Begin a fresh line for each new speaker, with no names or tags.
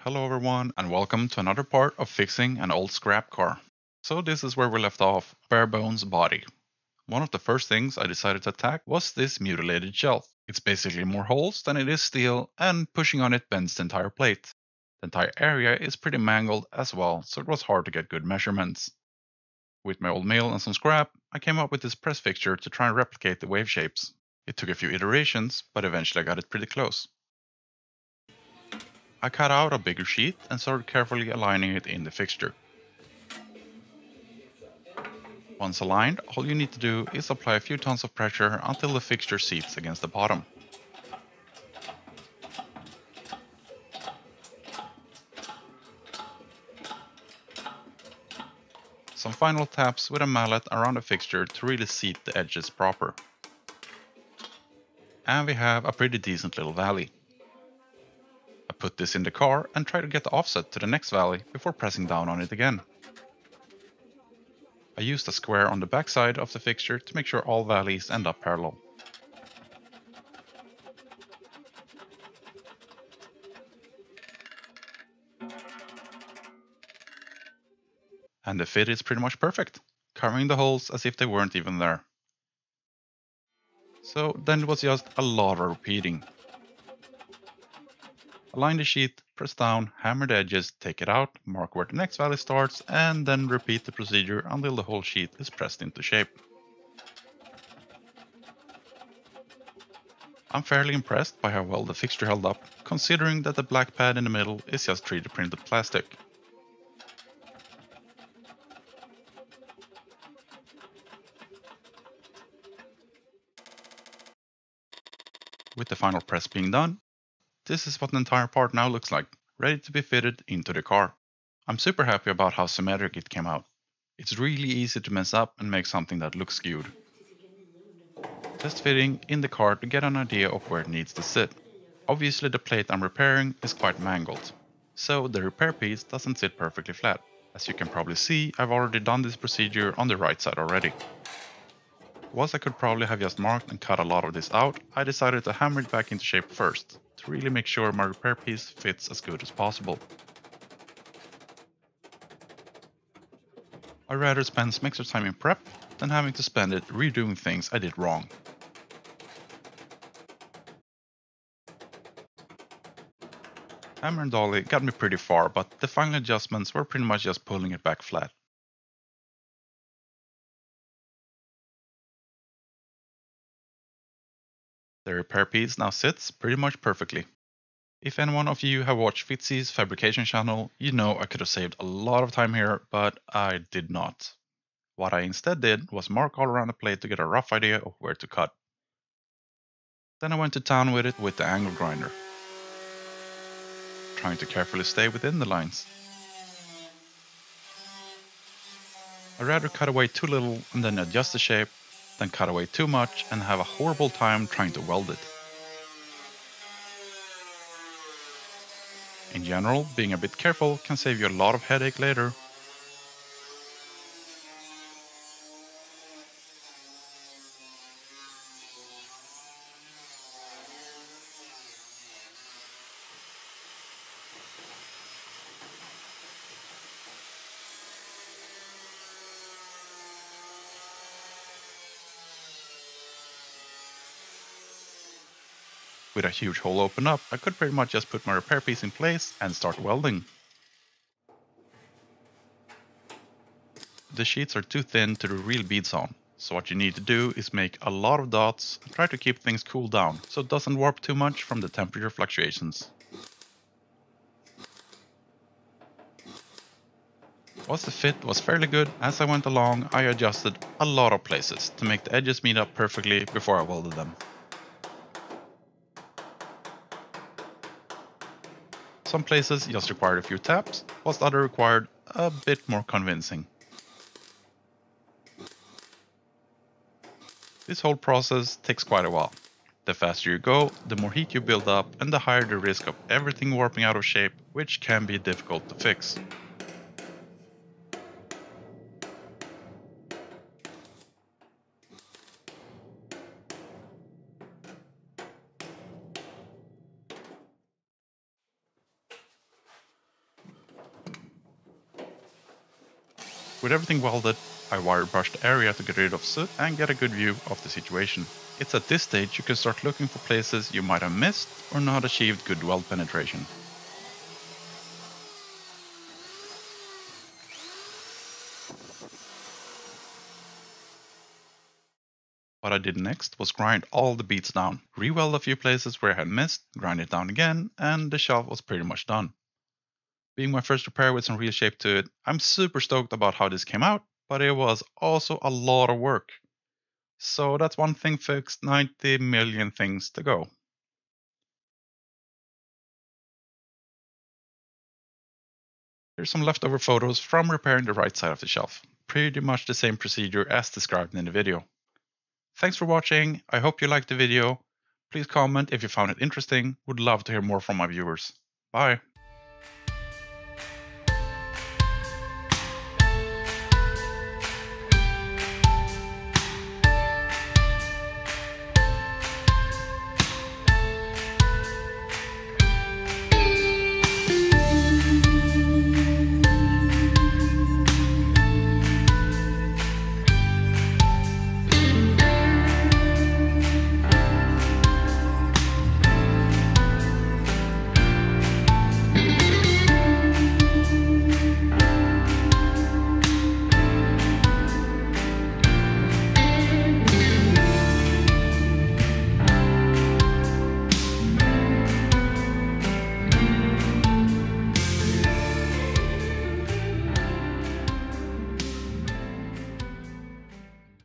Hello everyone and welcome to another part of fixing an old scrap car. So this is where we left off, bare bones body. One of the first things I decided to attack was this mutilated shelf. It's basically more holes than it is steel and pushing on it bends the entire plate. The entire area is pretty mangled as well, so it was hard to get good measurements. With my old mill and some scrap, I came up with this press fixture to try and replicate the wave shapes. It took a few iterations, but eventually I got it pretty close. I cut out a bigger sheet and started carefully aligning it in the fixture. Once aligned, all you need to do is apply a few tons of pressure until the fixture seats against the bottom. Some final taps with a mallet around the fixture to really seat the edges proper. And we have a pretty decent little valley. I put this in the car and try to get the offset to the next valley before pressing down on it again. I used a square on the backside of the fixture to make sure all valleys end up parallel. And the fit is pretty much perfect, covering the holes as if they weren't even there. So then it was just a lot of repeating. Align the sheet, press down, hammer the edges, take it out, mark where the next valley starts, and then repeat the procedure until the whole sheet is pressed into shape. I'm fairly impressed by how well the fixture held up, considering that the black pad in the middle is just 3D printed plastic. With the final press being done, this is what the entire part now looks like, ready to be fitted into the car. I'm super happy about how symmetric it came out. It's really easy to mess up and make something that looks skewed. Test fitting in the car to get an idea of where it needs to sit. Obviously the plate I'm repairing is quite mangled, so the repair piece doesn't sit perfectly flat. As you can probably see, I've already done this procedure on the right side already. Whilst I could probably have just marked and cut a lot of this out, I decided to hammer it back into shape first, to really make sure my repair piece fits as good as possible. I'd rather spend some extra time in prep than having to spend it redoing things I did wrong. Hammer and dolly got me pretty far, but the final adjustments were pretty much just pulling it back flat. The repair piece now sits pretty much perfectly. If anyone of you have watched Fitzy's fabrication channel, you know I could have saved a lot of time here, but I did not. What I instead did was mark all around the plate to get a rough idea of where to cut. Then I went to town with it with the angle grinder, trying to carefully stay within the lines. I'd rather cut away too little and then adjust the shape, than cut away too much and have a horrible time trying to weld it. In general, being a bit careful can save you a lot of headache later. With a huge hole open up, I could pretty much just put my repair piece in place and start welding. The sheets are too thin to do real beads on, so what you need to do is make a lot of dots and try to keep things cooled down so it doesn't warp too much from the temperature fluctuations. Whilst the fit was fairly good, as I went along I adjusted a lot of places to make the edges meet up perfectly before I welded them. Some places just required a few taps, whilst others required a bit more convincing. This whole process takes quite a while. The faster you go, the more heat you build up and the higher the risk of everything warping out of shape, which can be difficult to fix. With everything welded, I wire brushed the area to get rid of soot and get a good view of the situation. It's at this stage you can start looking for places you might have missed or not achieved good weld penetration. What I did next was grind all the beads down, re-weld a few places where I had missed, grind it down again, and the shelf was pretty much done. Being my first repair with some real shape to it, I'm super stoked about how this came out, but it was also a lot of work. So that's one thing fixed, 90 million things to go. Here's some leftover photos from repairing the right side of the shelf. Pretty much the same procedure as described in the video. Thanks for watching, I hope you liked the video. Please comment if you found it interesting, would love to hear more from my viewers. Bye!